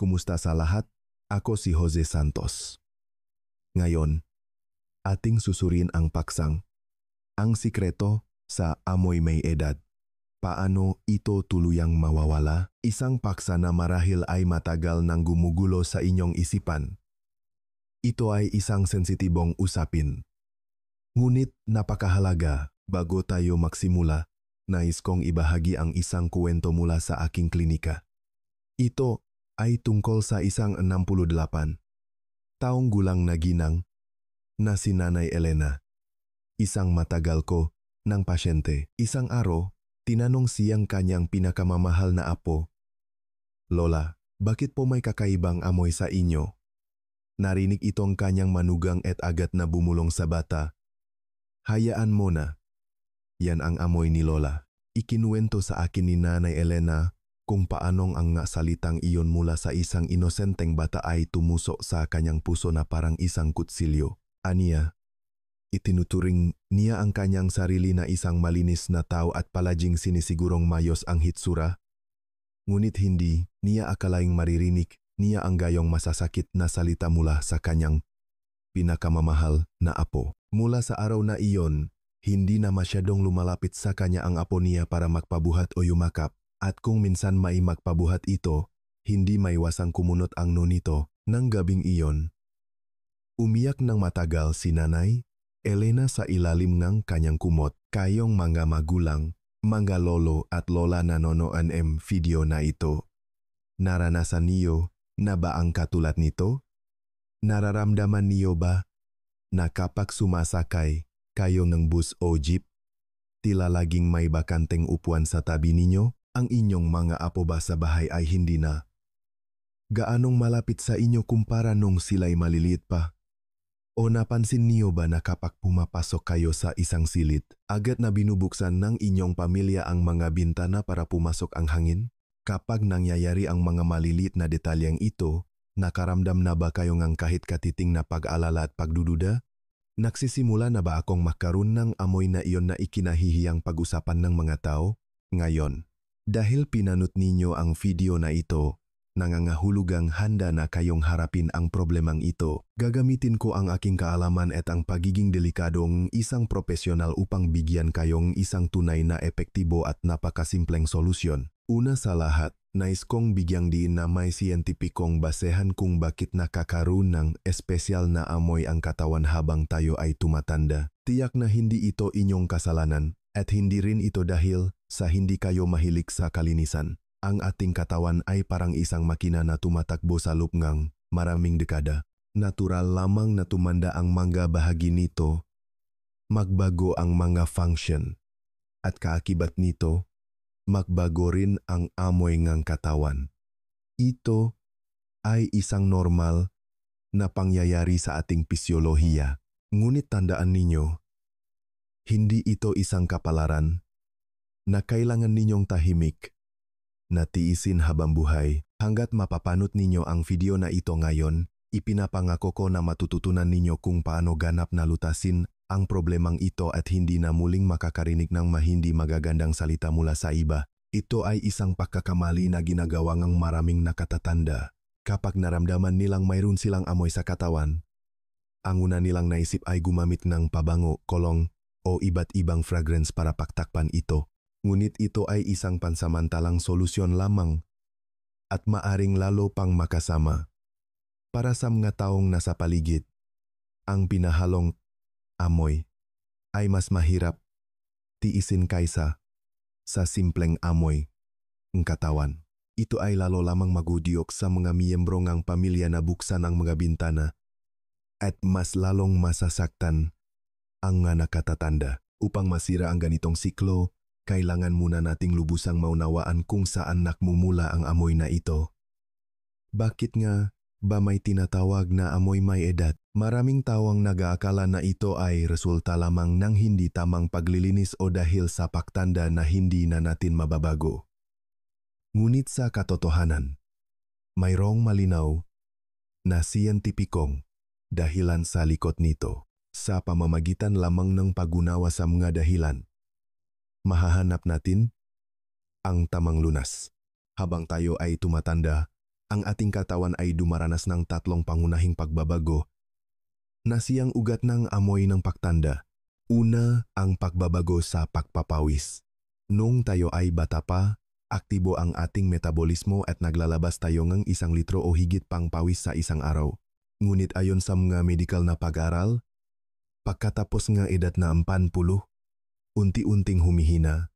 Kumusta sa lahat? Ako si Jose Santos. Ngayon, ating susurin ang paksang. Ang sikreto sa amoy may edad. Paano ito tuluyang mawawala? Isang paksa na marahil ay matagal nang gumugulo sa inyong isipan. Ito ay isang sensitibong usapin. Ngunit napakahalaga bago tayo magsimula, nais kong ibahagi ang isang kwento mula sa aking klinika. Ito ay tungkol sa isang 68 taong gulang na ginang na si Nanay Elena. Isang matagal ko ng pasyente. Isang araw, tinanong siyang kanyang pinakamamahal na apo, "Lola, bakit po may kakaibang amoy sa inyo?" Narinig itong kanyang manugang at agad na bumulong sa bata. "Hayaan mo na. Yan ang amoy ni Lola." Ikinuwento sa akin ni Nanay Elena kung paanong ang salitang iyon mula sa isang inosenteng bata ay tumusok sa kanyang puso na parang isang kutsilyo. Aniya, itinuturing niya ang kanyang sarili na isang malinis na tao at palaging sinisigurong mayos ang hitsura. Ngunit hindi niya akalaing maririnig niya ang gayong masasakit na salita mula sa kanyang pinakamamahal na apo. Mula sa araw na iyon, hindi na masyadong lumalapit sa kanya ang apo niya para magpabuhat o yumakap. At kung minsan may magpabuhat ito, hindi maiwasang kumunot ang nonito ng gabing iyon. Umiyak ng matagal si Nanay Elena sa ilalim ng kanyang kumot. Kayong mga magulang, mga lolo at lola na nanonood ng video na ito. Naranasan niyo na ba ang katulad nito? Nararamdaman niyo ba na kapag sumasakay kayo ng bus o jeep, tila laging may bakanteng upuan sa tabi ninyo? Ang inyong mga apo ba sa bahay ay hindi na gaanong malapit sa inyo kumpara nung sila'y maliliit pa? O napansin niyo ba na kapag pumapasok kayo sa isang silid, agad na binubuksan ng inyong pamilya ang mga bintana para pumasok ang hangin? Kapag nangyayari ang mga maliliit na detalyeng ito, nakaramdam na ba kayo ng kahit katiting na pag-alala at pagdududa? Nagsisimula na ba akong makaroon ng amoy na iyon na ikinahihiyang pag-usapan ng mga tao? Ngayon, dahil pinanood ninyo ang video na ito, nangangahulugang handa na kayong harapin ang problemang ito. Gagamitin ko ang aking kaalaman at ang pagiging delikadong isang profesional upang bigyan kayong isang tunay na epektibo at napakasimpleng solusyon. Una sa lahat, nais kong bigyang diin na may siyentipikong basehan kung bakit nakakaroon ng espesyal na amoy ang katawan habang tayo ay tumatanda. Tiyak na hindi ito inyong kasalanan at hindi rin ito dahil sa hindi kayo mahilig sa kalinisan. Ang ating katawan ay parang isang makina na tumatakbo sa loob ng maraming dekada. Natural lamang na tumanda ang mga bahagi nito, magbago ang mga function, at kaakibat nito, magbago rin ang amoy ng katawan. Ito ay isang normal na pangyayari sa ating pisyolohiya. Ngunit tandaan ninyo, hindi ito isang kapalaran na kailangan ninyong tahimik na tiisin habang buhay. Hanggat mapapanood ninyo ang video na ito ngayon, ipinapangako ko na matututunan ninyo kung paano ganap na lutasin ang problemang ito at hindi na muling makakarinig ng mahindi magagandang salita mula sa iba. Ito ay isang pagkakamali na ginagawa ng maraming nakatatanda. Kapag naramdaman nilang mayroon silang amoy sa katawan, ang una nilang naisip ay gumamit ng pabango, kolong o iba't ibang fragrance para paktakpan ito. Ngunit ito ay isang pansamantalang solusyon lamang at maaring lalo pang makasama. Para sa mga taong nasa paligid, ang pinahalong amoy ay mas mahirap tiisin kaysa sa simpleng amoy ng katawan. Ito ay lalo lamang magudyok sa mga miyembro ng pamilya na buksan ang mga bintana at mas lalong masasaktan ang mga nakatatanda. Upang masira ang ganitong siklo, kailangan muna nating lubusang maunawaan kung saan nakmumula ang amoy na ito. Bakit nga ba may tinatawag na amoy may edad? Maraming tao ang nag-aakala na ito ay resulta lamang ng hindi tamang paglilinis o dahil sa pagtanda na hindi na natin mababago. Ngunit sa katotohanan, mayroong malinaw na siyentipikong dahilan sa likod nito. Sa pamamagitan lamang ng pag-unawa sa mga dahilan, mahahanap natin ang tamang lunas. Habang tayo ay tumatanda, ang ating katawan ay dumaranas ng tatlong pangunahing pagbabago na siyang ugat ng amoy ng pagtanda. Una, ang pagbabago sa pagpapawis. Nung tayo ay bata pa, aktibo ang ating metabolismo at naglalabas tayo ng 1 litro o higit pang pawis sa isang araw. Ngunit ayon sa mga medikal na pag-aral, pagkatapos ng edad na 40, unti-unting humihina.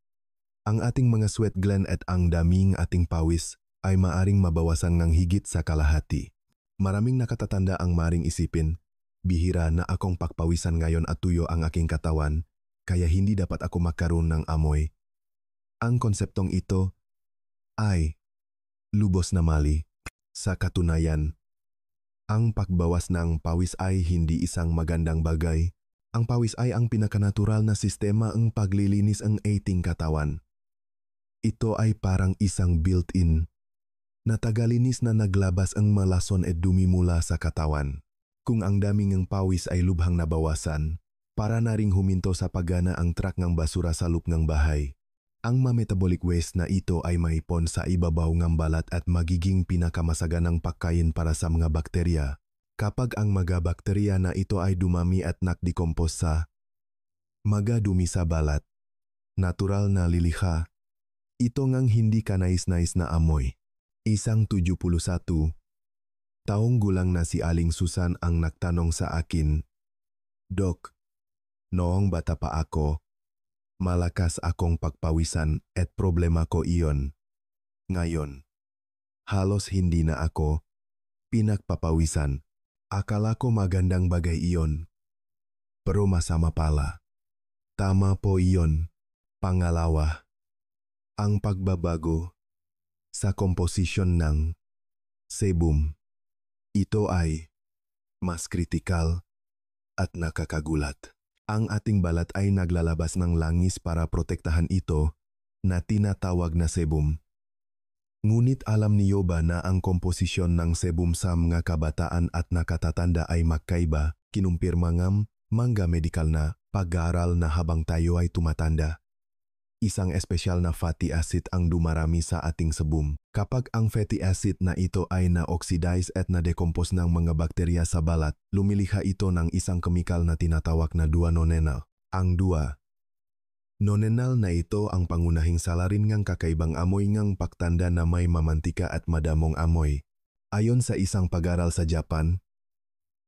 Ang ating mga sweat gland at ang daming ating pawis ay maaring mabawasan ng higit sa kalahati. Maraming nakatatanda ang maring isipin, bihira na akong pagpawisan ngayon at tuyo ang aking katawan, kaya hindi dapat ako magkaroon ng amoy. Ang konseptong ito ay lubos na mali. Sa katunayan, ang pagbawas ng pawis ay hindi isang magandang bagay. Ang pawis ay ang pinakanatural na sistema ng paglilinis ng ating katawan. Ito ay parang isang built-in na tagalinis na naglabas ang malason at dumi mula sa katawan. Kung ang daming ng pawis ay lubhang nabawasan, para na ring huminto sa paggana ang truck ng basura sa loob ng bahay. Ang metabolic waste na ito ay maipon sa ibabaw ng balat at magiging pinakamasaganang pagkain para sa mga bakterya. Kapag ang mga bakterya na ito ay dumami at nakdecompose sa mga dumi sa balat, natural na lilikha, ito ngang hindi kanais-nais na amoy. Isang 71 taong gulang na si Aling Susan ang nagtanong sa akin, "Dok, noong bata pa ako, malakas akong pagpawisan at problema ko iyon. Ngayon, halos hindi na ako pinagpapawisan. Akala ko magandang bagay iyon. Pero masama pala." Tama po iyon. Pangalawa, ang pagbabago sa komposisyon ng sebum. Ito ay mas kritikal at nakakagulat. Ang ating balat ay naglalabas ng langis para protektahan ito na tinatawag na sebum. Ngunit alam niyo ba na ang komposisyon ng sebum sa mga kabataan at nakatatanda ay magkaiba? Kinumpirma ng mga medikal na pag-aaral na habang tayo ay tumatanda, isang espesyal na fatty acid ang dumarami sa ating sebum. Kapag ang fatty acid na ito ay na-oxidize at na-decompose ng mga bakterya sa balat, lumilikha ito ng isang kemikal na tinatawag na 2-nonenal. Ang 2-nonenal na ito ang pangunahing salarin ng kakaibang amoy ng pagtanda na may mamantika at madamong amoy. Ayon sa isang pag-aaral sa Japan,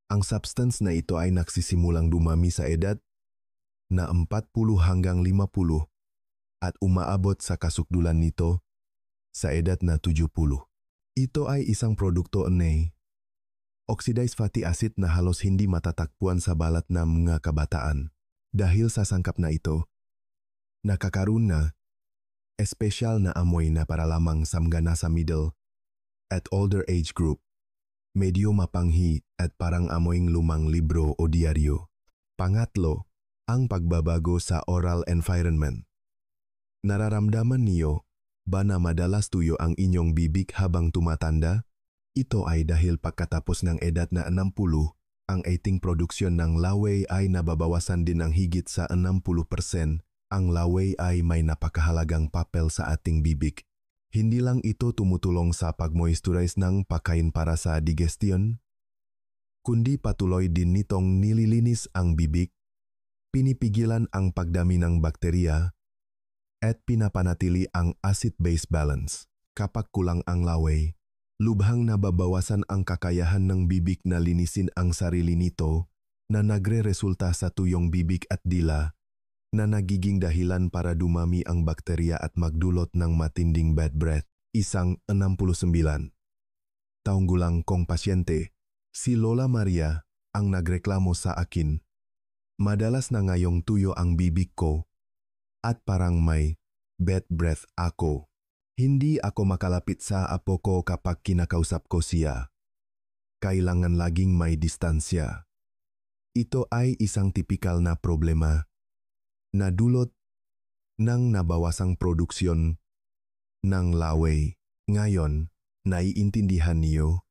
ang substance na ito ay nagsisimulang dumami sa edad na 40 hanggang 50 at umaabot sa kasukdulan nito sa edad na 70. Ito ay isang produkto ng oxidized fatty acid na halos hindi matatakpuan sa balat ng mga kabataan. Dahil sa sangkap na ito, nakakaroon na espesyal na amoy na para lamang sa mga nasa middle at older age group. Medyo mapanghi at parang amoying lumang libro o diaryo. Pangatlo, ang pagbabago sa oral environment. Nararamdaman niyo ba na madalas tuyo ang inyong bibig habang tumatanda? Ito ay dahil pagkatapos ng edad na 60, ang ating produksyon ng laway ay nababawasan din ng higit sa 60%. Ang laway ay may napakahalagang papel sa ating bibig. Hindi lang ito tumutulong sa pag-moisturize ng pagkain para sa digestion, kundi patuloy din nitong nililinis ang bibig, pinipigilan ang pagdami ng bakterya, at pinapanatili ang acid-base balance. Kapag kulang ang laway, lubhang nababawasan ang kakayahan ng bibig na linisin ang sarili nito na nagre-resulta sa tuyong bibig at dila na nagiging dahilan para dumami ang bakterya at magdulot ng matinding bad breath. Isang 69 taong gulang kong pasyente, si Lola Maria, ang nagreklamo sa akin, "Madalas na ngayong tuyo ang bibig ko at parang may bad breath ako. Hindi ako makalapit sa apo ko kapag kinakausap ko siya. Kailangan laging may distansya." Ito ay isang tipikal na problema na dulot ng nabawasang produksyon ng laway. Ngayon, naiintindihan niyo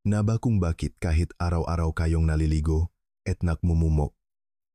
na ba kung bakit kahit araw-araw kayong naliligo at nagmumumok,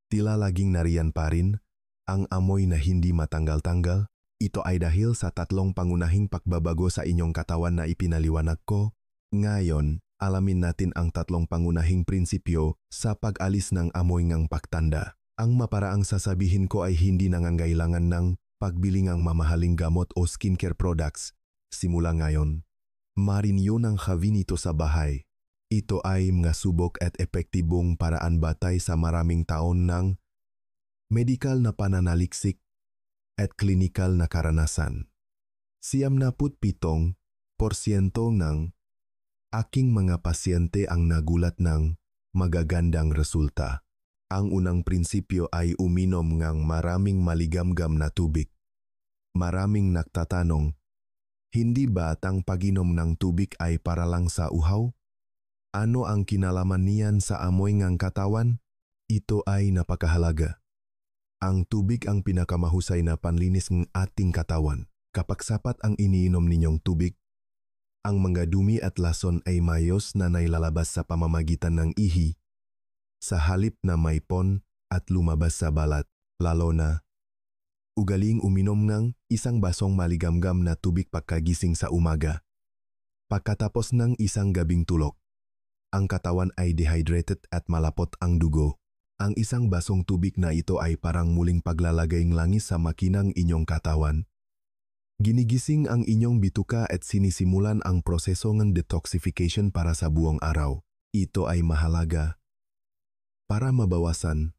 tila laging nariyan pa rin ang amoy na hindi matanggal-tanggal? Ito ay dahil sa tatlong pangunahing pagbabago sa inyong katawan na ipinaliwanag ko. Ngayon, alamin natin ang tatlong pangunahing prinsipyo sa pag-alis ng amoy ngang pagtanda. Ang maparaang sasabihin ko ay hindi nangangailangan ng pagbili ng mamahaling gamot o skincare products. Simula ngayon, marinyo ng Xavinito sa bahay. Ito ay mga subok at epektibong paraan batay sa maraming taon ng medikal na pananaliksik at klinikal na karanasan. 97% ng aking mga pasyente ang nagulat ng magagandang resulta. Ang unang prinsipyo ay uminom ng maraming maligamgam na tubig. Maraming nagtatanong, hindi ba ang pag-inom ng tubig ay para lang sa uhaw? Ano ang kinalaman niyan sa amoy ng katawan? Ito ay napakahalaga. Ang tubig ang pinakamahusay na panlinis ng ating katawan. Kapag sapat ang iniinom ninyong tubig, ang mga dumi at lason ay mayos na nailalabas sa pamamagitan ng ihi, sa halip na maipon at lumabas sa balat. Lalo na, ugaling uminom ng isang basong maligamgam na tubig pagkagising sa umaga. Pagkatapos ng isang gabing tulog, ang katawan ay dehydrated at malapot ang dugo. Ang isang basong tubig na ito ay parang muling paglalagayng langis sa makinang inyong katawan. Ginigising ang inyong bituka at sinisimulan ang proseso ng detoxification para sa buong araw. Ito ay mahalaga para mabawasan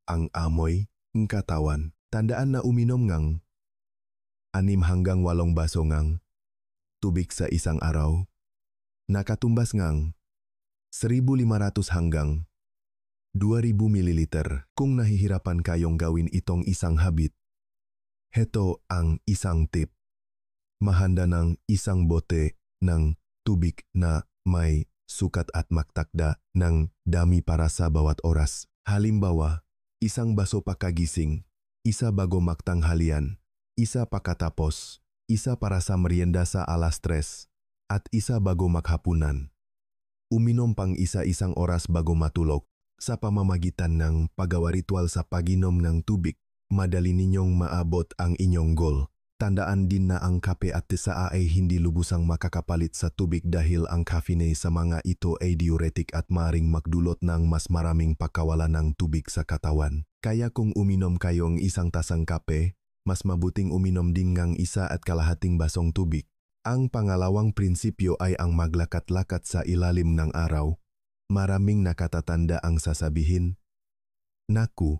ang amoy ng katawan. Tandaan na uminom ng 6 hanggang 8 baso ng tubig sa isang araw. Nakatumbas ng 1,500 hanggang 2,000 mililiter. Kung nahihirapan kayong gawin itong isang habit, heto ang isang tip. Mahanda ng isang bote ng tubig na may sukat at magtakda ng dami para sa bawat oras. Halimbawa, 1 baso pagkagising, 1 bago magtanghalian, 1 pagkatapos, 1 para sa merienda sa alas 3, at 1 bago maghapunan. Uminom pang 1 oras bago matulog. Sa pamamagitan ng paggawa ritual sa pag-inom ng tubig, madali ninyong maabot ang inyong goal. Tandaan din na ang kape at tsaa ay hindi lubusang makakapalit sa tubig dahil ang caffeine sa mga ito ay diuretic at maring magdulot ng mas maraming pagkawalan ng tubig sa katawan. Kaya kung uminom kayong 1 tasang kape, mas mabuting uminom din ng 1.5 basong tubig. Ang pangalawang prinsipyo ay ang maglakad-lakad sa ilalim ng araw. Maraming nakatatanda ang sasabihin, "Naku,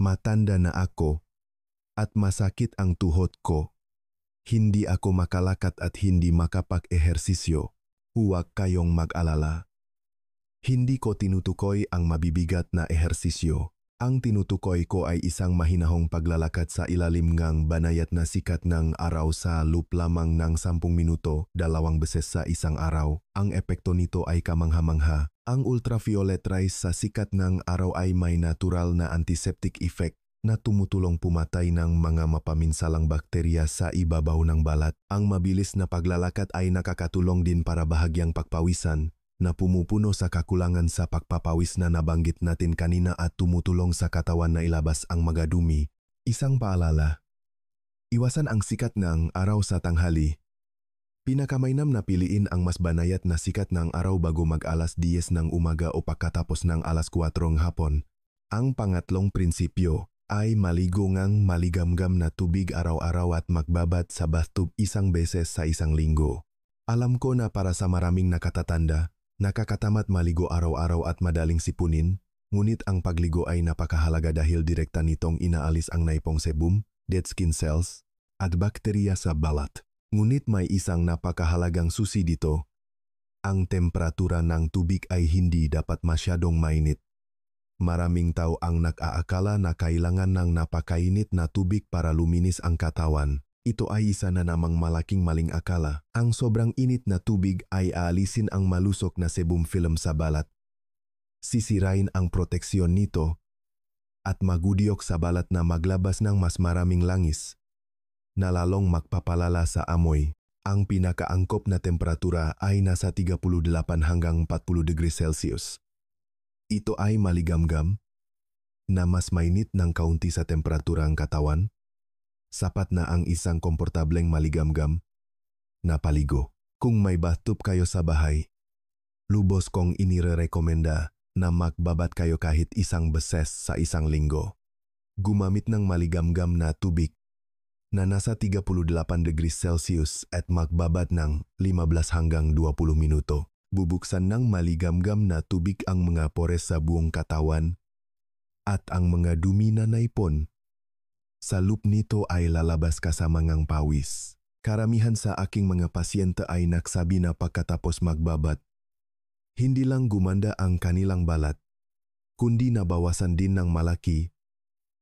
matanda na ako at masakit ang tuhod ko. Hindi ako makalakad at hindi makapag-ehersisyo." Huwag kayong mag-alala. Hindi ko tinutukoy ang mabibigat na ehersisyo. Ang tinutukoy ko ay isang mahinahong paglalakad sa ilalim ng banayat na sikat ng araw sa loop lamang ng 10 minuto, 2 beses sa isang araw. Ang epekto nito ay kamangha-mangha. Ang ultraviolet rays sa sikat ng araw ay may natural na antiseptic effect na tumutulong pumatay ng mga mapaminsalang bakterya sa ibabaw ng balat. Ang mabilis na paglalakad ay nakakatulong din para bahagyang pagpawisan na pumupuno sa kakulangan sa pagpapawis na nabanggit natin kanina at tumutulong sa katawan na ilabas ang mga dumi. Isang paalala, iwasan ang sikat ng araw sa tanghali. Pinakamainam na piliin ang mas banayat na sikat ng araw bago mag-alas 10 ng umaga o pagkatapos ng alas 4 ng hapon. Ang pangatlong prinsipyo ay maligo ngang maligamgam na tubig araw-araw at magbabad sa bathtub 1 beses sa isang linggo. Alam ko na para sa maraming nakatatanda, nakakatamat maligo araw-araw at madaling sipunin, ngunit ang pagligo ay napakahalaga dahil direkta nitong inaalis ang naipong sebum, dead skin cells, at bakterya sa balat. Ngunit may isang napakahalagang susi dito. Ang temperatura ng tubig ay hindi dapat masyadong mainit. Maraming tao ang nag-aakala na kailangan ng napakainit na tubig para luminis ang katawan. Ito ay isa na namang malaking maling akala. Ang sobrang init na tubig ay aalisin ang malusok na sebum film sa balat. Sisirain ang proteksyon nito at magudyok sa balat na maglabas ng mas maraming langis na lalong magpapalala sa amoy. Ang pinakaangkop na temperatura ay nasa 38 hanggang 40 degrees Celsius. Ito ay maligamgam na mas mainit ng kaunti sa temperatura ang katawan. sapat na ang isang komportableng maligamgam na paligo. Kung may bathtub kayo sa bahay, lubos kong inirekomenda na magbabat kayo kahit isang beses sa isang linggo. Gumamit ng maligamgam na tubig na nasa 38 degrees Celsius at magbabat ng 15 hanggang 20 minuto. Bubuksan ng maligamgam na tubig ang mga pores sa buong katawan at ang mga dumi na naipon sa loop nito ay lalabas kasama ng pawis. Karamihan sa aking mga pasyente ay nagsabi na pagkatapos magbabat, hindi lang gumanda ang kanilang balat, kundi nabawasan din ng malaki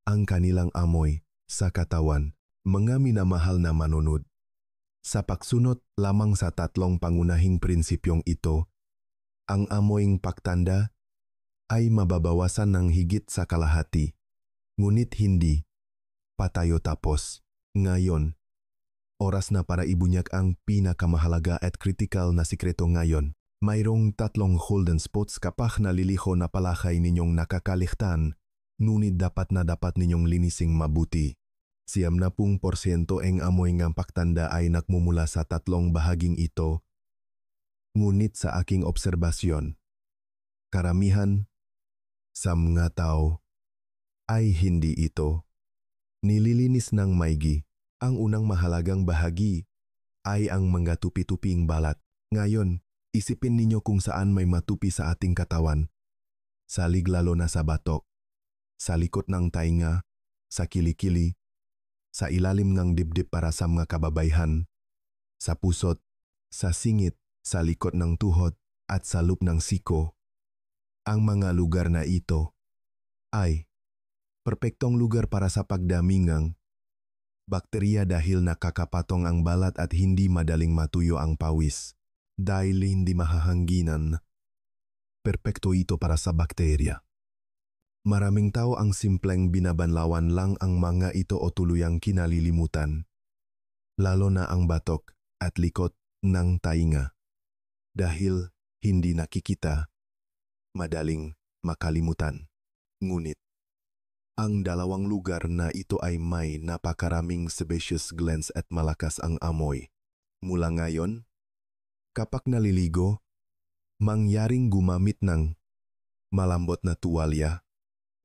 ang kanilang amoy sa katawan. Mga minamahal na manunod, sa pagsunod lamang sa tatlong pangunahing prinsipyong ito, ang amoying pagtanda ay mababawasan ng higit sa kalahati. Ngunit hindi patayo tapos. Ngayon, oras na para ibunyag ang pinakamahalaga at kritikal na sikreto ngayon. Mayroong 3 golden spots kapag naliliho na palakay ninyong nakakaligtan, ngunit dapat ninyong linising mabuti. 70% ang amoy ng pagtanda ay nagmumula sa 3 bahaging ito. Ngunit sa aking obserbasyon, karamihan sa mga tao ay hindi ito nililinis ng maigi. Ang unang mahalagang bahagi ay ang mga tupi-tuping balat. Ngayon, isipin ninyo kung saan may matupi sa ating katawan. Salig lalo na sa batok, sa likod ng tainga, sa kilikili, sa ilalim ng dibdib para sa mga kababayhan, sa pusot, sa singit, sa likod ng tuhod, at sa loop ng siko. Ang mga lugar na ito ay perpektong lugar para sa pagdami ng bakterya dahil nakakapatong ang balat at hindi madaling matuyo ang pawis. Dahil hindi mahahangginan, perpekto ito para sa bakterya. Maraming tao ang simpleng binabanlawan lang ang mga ito o tuluyang kinalilimutan, lalo na ang batok at likod ng tainga. Dahil hindi nakikita, madaling makalimutan. Ngunit, ang 2 lugar na ito ay may napakaraming sebaceous glands at malakas ang amoy. Mula ngayon, kapag naliligo, mangyaring gumamit ng malambot na tuwalya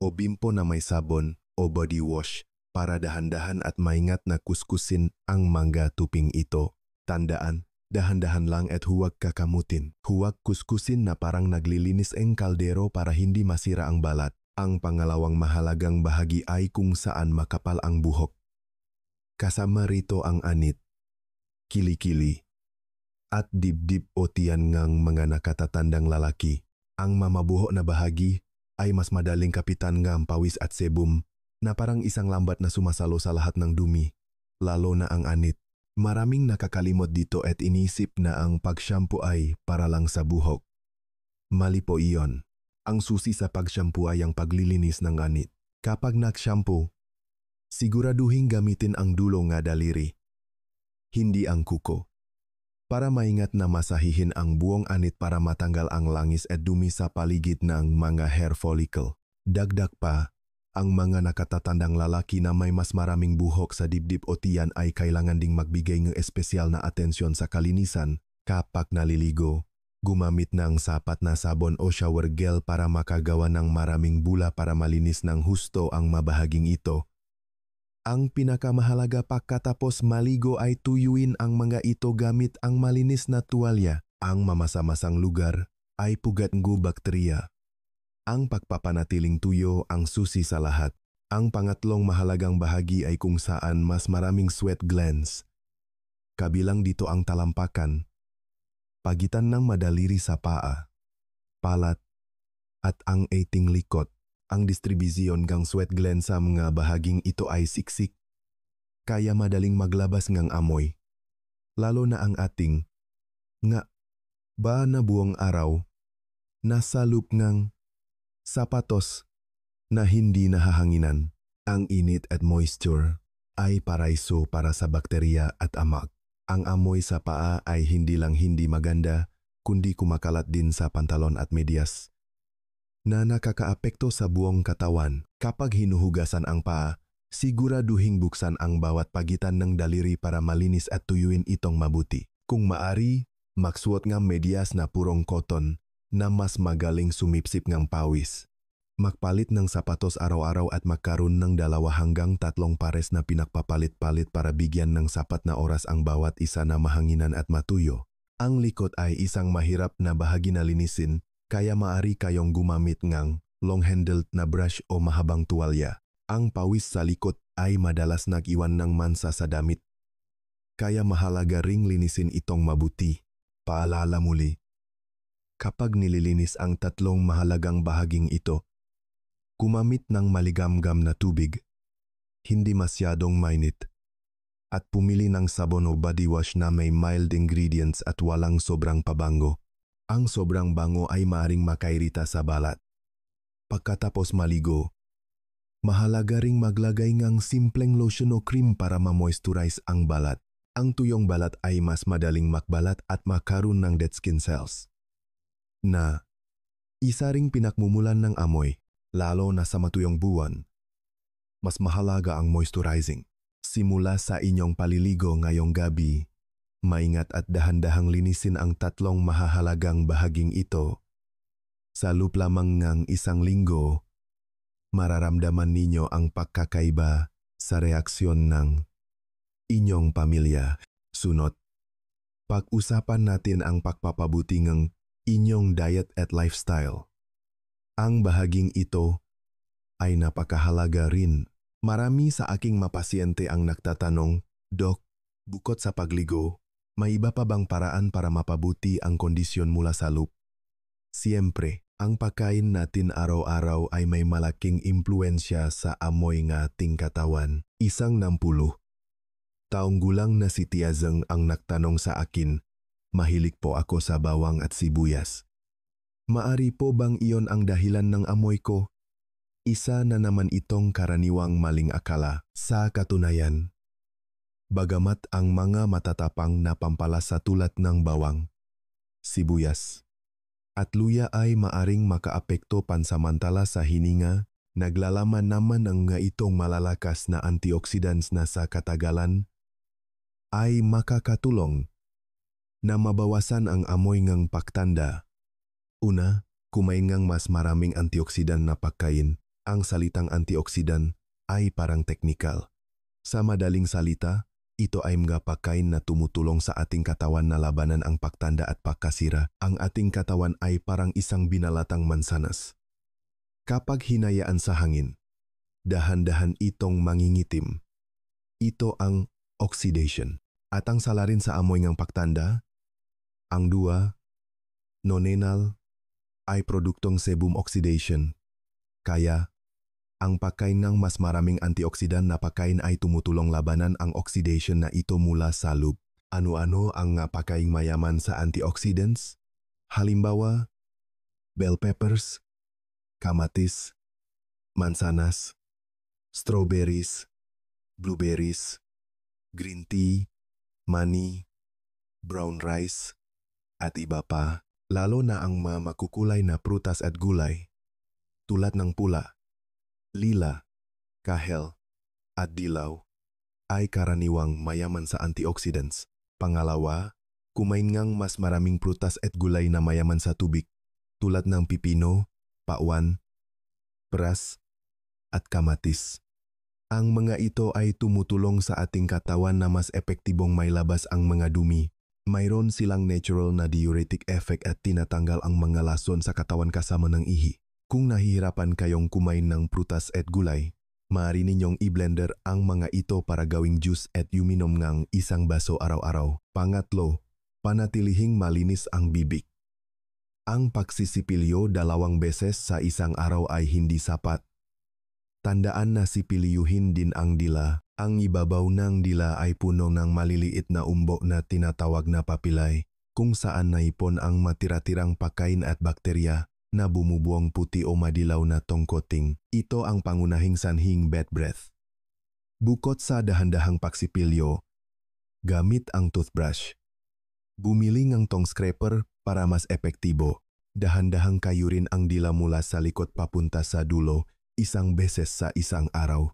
o bimpo na may sabon o body wash para dahan-dahan at maingat na kuskusin ang mga tuping ito. Tandaan, dahan-dahan lang at huwag kakamutin. Huwag kuskusin na parang naglilinis ang kaldero para hindi masira ang balat. Ang pangalawang mahalagang bahagi ay kung saan makapal ang buhok. Kasama rito ang anit, kilikili, at dibdib o tiyan ng mga nakatatandang lalaki. Ang mamabuho na bahagi ay mas madaling kapitan ng pawis at sebum na parang isang lambat na sumasalo sa lahat ng dumi, lalo na ang anit. Maraming nakakalimot dito at inisip na ang pag-shampoo ay para lang sa buhok. Mali po iyon. Ang susi sa pag-shampoo ay ang paglilinis ng anit. Kapag nag-shampoo, siguraduhin gamitin ang dulo nga daliri, hindi ang kuko, para maingat na masahihin ang buong anit para matanggal ang langis at dumi sa paligid ng mga hair follicle. Dagdag pa, ang mga nakatatandang lalaki na may mas maraming buhok sa dibdib o tiyan ay kailangan ding magbigay ng espesyal na atensyon sa kalinisan kapag naliligo. Gumamit ng sapat na sabon o shower gel para makagawa ng maraming bula para malinis ng husto ang mabahaging ito. Ang pinakamahalaga pagkatapos maligo ay tuyuin ang mga ito gamit ang malinis na tuwalya. Ang mamasa-masang lugar ay pugat ng bakterya. Ang pagpapanatiling tuyo ang susi sa lahat. Ang pangatlong mahalagang bahagi ay kung saan mas maraming sweat glands. Kabilang dito ang talampakan, pagitan ng madaliri sa paa, palat, at ang ating likod. Ang distribusyon ng sweat gland sa mga bahaging ito ay siksik, kaya madaling maglabas ng amoy. Lalo na ang ating nga ba na buong araw, nasa loop ng sapatos na hindi nahahanginan. Ang init at moisture ay paraiso para sa bakterya at amag. Ang amoy sa paa ay hindi lang hindi maganda, kundi kumakalat din sa pantalon at medyas, na nakakaapekto sa buong katawan. Kapag hinuhugasan ang paa, Siguraduhing buksan ang bawat pagitan ng daliri para malinis at tuyuin itong mabuti. Kung maari, magsuot ng medyas na purong cotton na mas magaling sumipsip ng pawis. Magpalit ng sapatos araw-araw at magkaroon ng 2 hanggang 3 pares na pinagpapalit-palit para bigyan ng sapat na oras ang bawat isa na mahanginan at matuyo. Ang likod ay isang mahirap na bahagi na linisin, kaya maari kayong gumamit ng long-handled na brush o mahabang tuwalya. Ang pawis sa likod ay madalas nag-iwan ng mansa sa damit, kaya mahalaga ring linisin itong mabuti. Paalala muli, kapag nililinis ang 3 mahalagang bahaging ito, gumamit ng maligamgam na tubig, hindi masyadong mainit, at pumili ng sabon o body wash na may mild ingredients at walang sobrang pabango. Ang sobrang bango ay maaring makairita sa balat. Pagkatapos maligo, mahalaga ring maglagay ng simpleng lotion o cream para ma-moisturize ang balat. Ang tuyong balat ay mas madaling makbalat at makaroon ng dead skin cells, na isa ring pinakmumulan ng amoy, lalo na sa matuyong buwan. Mas mahalaga ang moisturizing. Simula sa inyong paliligo ngayong gabi, maingat at dahan-dahang linisin ang 3 mahahalagang bahaging ito. Sa loob lamang ng 1 linggo, mararamdaman ninyo ang pagkakaiba sa reaksyon ng inyong pamilya. Sunod, pag-usapan natin ang pagpapabuti ng inyong diet at lifestyle. Ang bahaging ito ay napakahalaga rin. Marami sa aking mapasyente ang nagtatanong, Dok, bukod sa pagligo, may iba pa bang paraan para mapabuti ang kondisyon mula sa loob? Siyempre, ang pagkain natin araw-araw ay may malaking impluensya sa amoy ng ating katawan. 60 taong gulang na si Tia Zeng ang nagtanong sa akin, mahilig po ako sa bawang at sibuyas. Maari po bang iyon ang dahilan ng amoy ko? Isa na naman itong karaniwang maling akala. Sa katunayan, bagamat ang mga matatapang na pampalasa tulad ng bawang, sibuyas, at luya ay maaring makaapekto pansamantala sa hininga, naglalaman naman ang itong malalakas na antioxidants na sa katagalan ay makakatulong na mabawasan ang amoy ng pagtanda. Una, kumain ng mas maraming antioksidan na pagkain. Ang salitang antioksidan ay parang teknikal. Sa madaling salita, ito ay mga pagkain na tumutulong sa ating katawan na labanan ang pagtanda at pagkasira. Ang ating katawan ay parang isang binalatang mansanas. Kapag hinayaan sa hangin, dahan-dahan itong mangingitim. Ito ang oxidation. At ang salarin sa amoy ng pagtanda, ang 2, nonenal, ay produktong sebum oxidation. Kaya, ang pagkain ng mas maraming antioksidan na pagkain ay tumutulong labanan ang oxidation na ito mula sa loob. Ano-ano ang pagkain mayaman sa antioxidants? Halimbawa, bell peppers, kamatis, mansanas, strawberries, blueberries, green tea, mani, brown rice, at iba pa, lalo na ang makukulay na prutas at gulay, tulad ng pula, lila, kahel, at dilaw, ay karaniwang mayaman sa antioxidants. Pangalawa, kumain ngang mas maraming prutas at gulay na mayaman sa tubig, tulad ng pipino, pakwan, peras, at kamatis. Ang mga ito ay tumutulong sa ating katawan na mas epektibong mailabas ang mga dumi. Mayroon silang natural na diuretic effect at tinatanggal ang mga lason sa katawan kasama ng ihi. Kung nahihirapan kayong kumain ng prutas at gulay, maaari ninyong i-blender ang mga ito para gawing juice at uminom ng 1 baso araw-araw. Pangatlo, panatilihing malinis ang bibig. Ang pagsisipilyo 2 beses sa isang araw ay hindi sapat. Tandaan na sipiliyuhin din ang dila. Ang ibabaw ng dila ay puno ng maliliit na umbo na tinatawag na papilay, kung saan naipon ang matira-tirang pagkain at bakterya na bumubuong puti o madilaw na tongkoting. Ito ang pangunahing sanhing bad breath. Bukod sa dahan-dahang pagsipilyo, gamit ang toothbrush. Bumili ng tongue scraper para mas epektibo. Dahan-dahang kayurin ang dila mula sa likod papunta sa dulo 1 beses sa isang araw.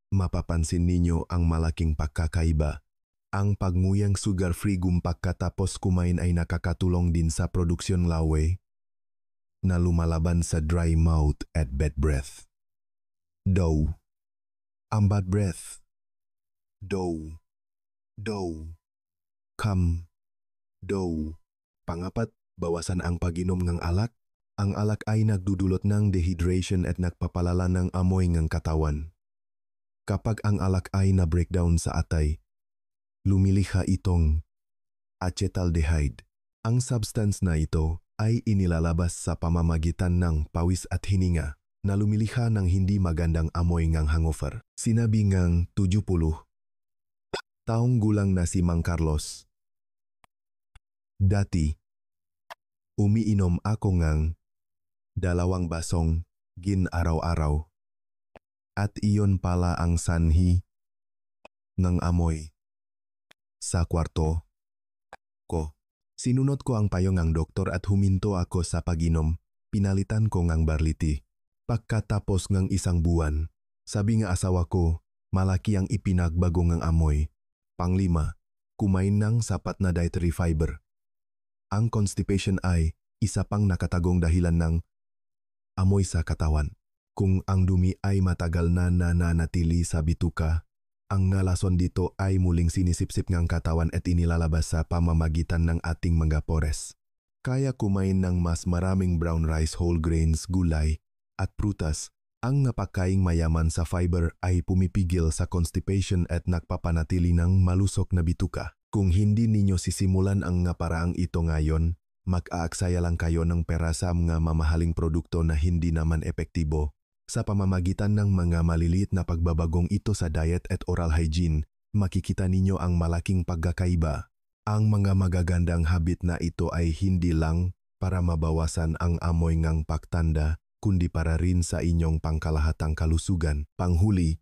mapapansin ninyo ang malaking pagkakaiba. Ang pagnguyang sugar-free gumpak katapos kumain ay nakakatulong din sa produksyon lawe na lumalaban sa dry mouth at bad breath. Daw. Ang bad breath. Daw. Come. Daw. Pangapat, bawasan ang pag-inom ng alak. Ang alak ay nagdudulot ng dehydration at nagpapalala ng amoy ng katawan. Kapag ang alak ay na-breakdown sa atay, lumilikha itong acetaldehyde. Ang substance na ito ay inilalabas sa pamamagitan ng pawis at hininga na lumilikha ng hindi magandang amoy ng hangover. Sinabi ngang 70 taong gulang na si Mang Carlos. Dati, umiinom ako ngang 2 basong gin araw-araw. At iyon pala ang sanhi ng amoy sa kwarto ko. Sinunod ko ang payo ng doktor at huminto ako sa pag-inom. Pinalitan ko ng barliti. Pagkatapos ng 1 buwan, sabi ng asawa ko, malaki ang ipinagbago ng amoy. Panglima, kumain ng sapat na dietary fiber. Ang constipation ay isa pang nakatagong dahilan ng amoy sa katawan. Kung ang dumi ay matagal na nananatili sa bituka, ang nalason dito ay muling sinisipsip ng katawan at inilalabas sa pamamagitan ng ating mga pores. Kaya kumain ng mas maraming brown rice, whole grains, gulay at prutas. Ang napakaing mayaman sa fiber ay pumipigil sa constipation at nagpapanatili ng malusok na bituka. Kung hindi ninyo sisimulan ang paraang ito ngayon, mag-aaksaya lang kayo ng pera sa mga mamahaling produkto na hindi naman epektibo. Sa pamamagitan ng mga maliliit na pagbabagong ito sa diet at oral hygiene, makikita ninyo ang malaking pagkakaiba. Ang mga magagandang habit na ito ay hindi lang para mabawasan ang amoy ng pagtanda, kundi para rin sa inyong pangkalahatang kalusugan. Panghuli,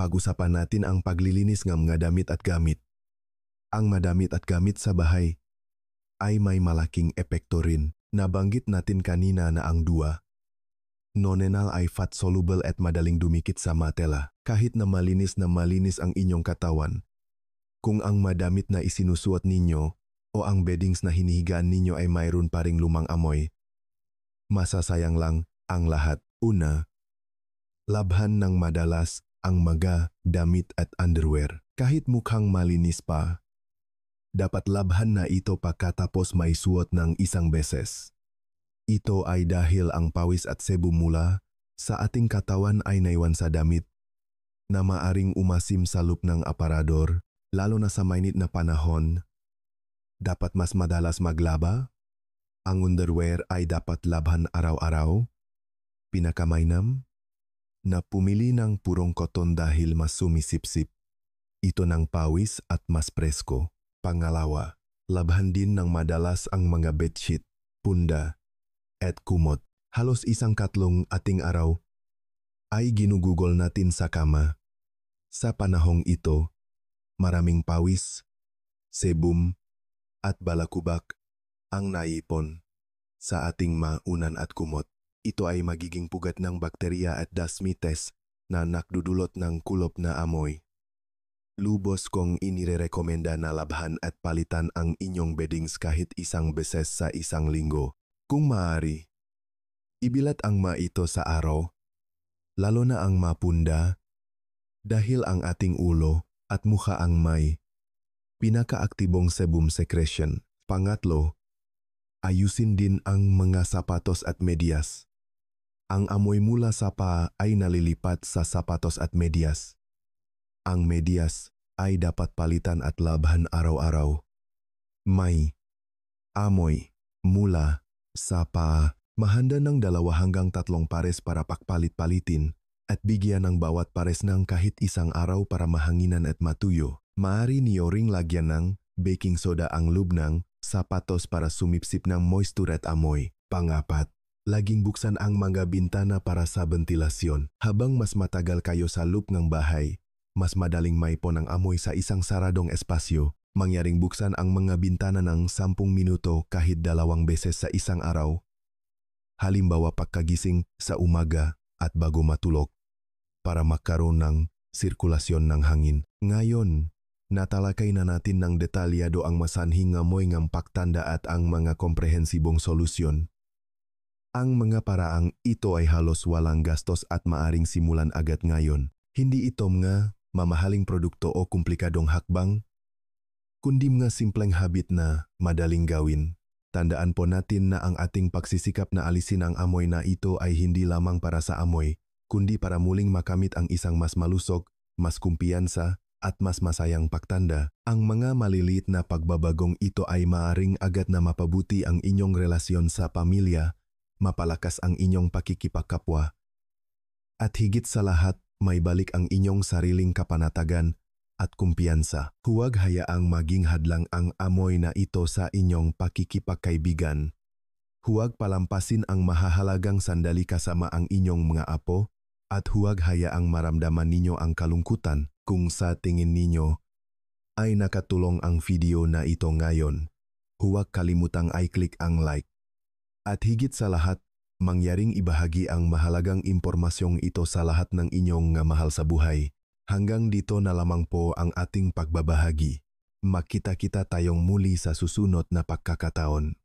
pag-usapan natin ang paglilinis ng mga damit at gamit. Ang madamit at gamit sa bahay ay may malaking epekto rin. Nabanggit natin kanina na ang 2 nonenal ay fat-soluble at madaling dumikit sa matela. Kahit na malinis ang inyong katawan, kung ang madamit na isinusuot ninyo o ang beddings na hinihigaan ninyo ay mayroon pa ring lumang amoy, masasayang lang ang lahat. Una, labhan ng madalas ang mga damit at underwear. Kahit mukhang malinis pa, dapat labhan na ito pagkatapos may suot ng 1 beses. Ito ay dahil ang pawis at sebum mula sa ating katawan ay naiwan sa damit na maaring umasim sa loop ng aparador, lalo na sa mainit na panahon. Dapat mas madalas maglaba. Ang underwear ay dapat labhan araw-araw. Pinakamainam, na pumili ng purong koton dahil mas sumisipsip ito ng pawis at mas presko. Pangalawa, labhan din ng madalas ang mga bedsheet, punda, at kumot. Halos 1/4 ating araw ay ginugugol natin sa kama. Sa panahong ito, maraming pawis, sebum, at balakubak ang naipon sa ating maunan at kumot. Ito ay magiging pugat ng bakterya at dust mites na nakdudulot ng kulop na amoy. Lubos kong inirekomenda na labhan at palitan ang inyong beddings kahit 1 beses sa 1 linggo. Kung maaari, ibilat ang ito sa araw, lalo na ang mapunda, dahil ang ating ulo at mukha ang may pinakaaktibong sebum secretion. Pangatlo, ayusin din ang mga sapatos at medyas. Ang amoy mula sa paa ay nalilipat sa sapatos at medyas. Ang medyas ay dapat palitan at labhan araw-araw. May amoy mula sa paa, mahanda ng 2 hanggang 3 pares para pakpalit-palitin at bigyan ng bawat pares ng kahit 1 araw para mahanginan at matuyo. Maaari niyo ring lagyan ng baking soda ang loob ng sapatos para sumipsip ng moisture at amoy. Pangapat, laging buksan ang mga bintana para sa ventilasyon. Habang mas matagal kayo sa loob ng bahay, mas madaling maipon ang amoy sa isang saradong espasyo. Mangyaring buksan ang mga bintana ng 10 minuto kahit 2 beses sa isang araw. Halimbawa pagkagising sa umaga at bago matulog para magkaroon ng sirkulasyon ng hangin. Ngayon, natalakay na natin ng detalyado ang masanhing ngamoy ng paktanda at ang mga komprehensibong solusyon. Ang mga paraang ito ay halos walang gastos at maaring simulan agad ngayon. Hindi ito mga mamahaling produkto o komplikadong hakbang, kundi mga simpleng habit na madaling gawin. Tandaan po natin na ang ating pagsisikap na alisin ang amoy na ito ay hindi lamang para sa amoy, kundi para muling makamit ang isang mas malusog, mas kumpiyansa, at mas masayang paktanda. Ang mga maliliit na pagbabagong ito ay maaring agad na mapabuti ang inyong relasyon sa pamilya, mapalakas ang inyong pakikipagkapwa, at higit sa lahat, may balik ang inyong sariling kapanatagan at kumpiyansa. Huwag hayaang maging hadlang ang amoy na ito sa inyong pakikipagkaibigan. Huwag palampasin ang mahahalagang sandali kasama ang inyong mga apo, at huwag hayaang maramdaman ninyo ang kalungkutan kung sa tingin ninyo ay nakatulong ang video na ito ngayon. Huwag kalimutang i-click ang like. At higit sa lahat, mangyaring ibahagi ang mahalagang impormasyong ito sa lahat ng inyong mahal sa buhay. Hanggang dito na lamang po ang ating pagbabahagi. Makita-kita tayong muli sa susunod na pagkakataon.